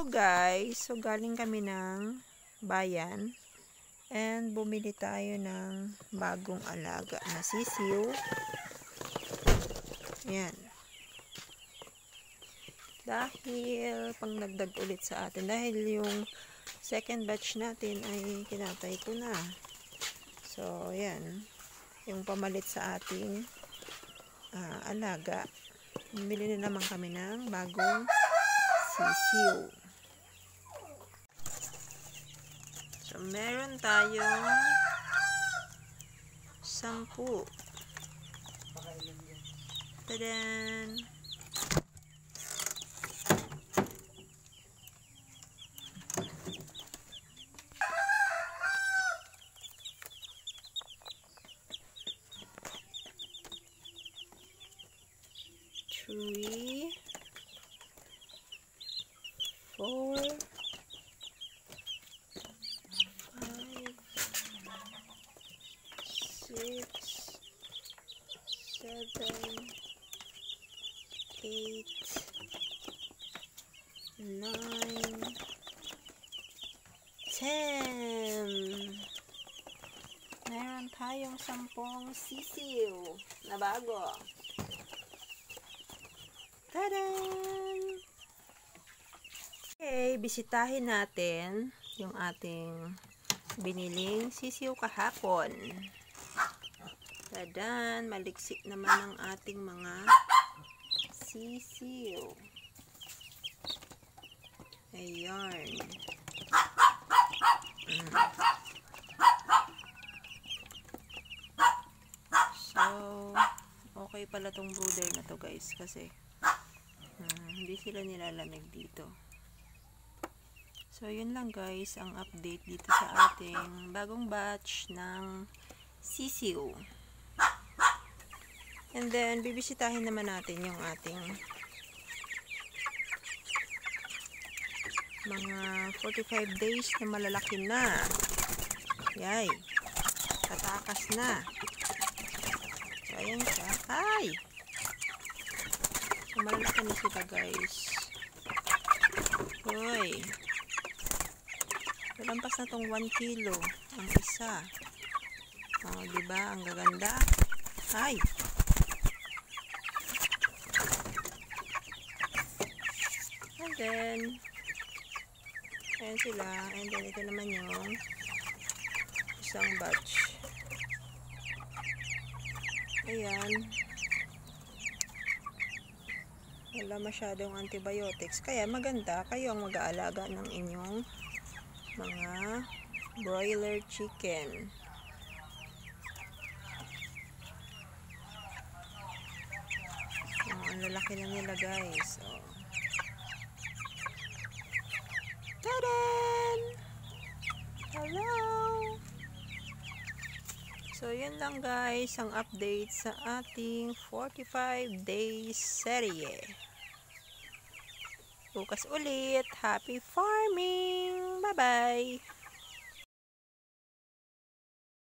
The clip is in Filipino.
Hello guys! So galing kami ng bayan and bumili tayo ng bagong alaga na sisiw. Yan. Dahil pangdagdag ulit sa atin. Dahil yung second batch natin ay kinatay ko na. So yan. Yung pamalit sa ating alaga. Bumili na naman kami ng bagong sisiw. So, meron tayong 10. Tadan! Three, 4, 5, 6, 7, 8, 9, 10. Meron tayong 10 sisiw na bago. Tadan! Okay, bisitahin natin yung ating biniling sisiw kahapon. Tadan! Maliksik naman ang ating mga sisiw. Ayan. So, okay pala tong brooder na to guys kasi hindi sila nilalamig dito. So, yun lang guys ang update dito sa ating bagong batch ng sisiw. And then, bibisitahin naman natin yung ating mga 45 days na malalaki na. Yay! Tatakas na. So, ayan siya. Hi! So, malalaki na sila guys. Hoy! Lampas na tong 1 kilo ang isa. Oh, diba? Ang gaganda. Hi! And then, ayan sila. And then, ito naman yung isang batch. Ayan. Wala masyadong antibiotics. Kaya maganda kayo ang mag-aalaga ng inyong mga broiler chicken. Ang lalaki na nila guys. Oh. Tadan! Hello! So, yun lang guys ang update sa ating 45 days serye. Bukas ulit. Happy farming! Bye-bye!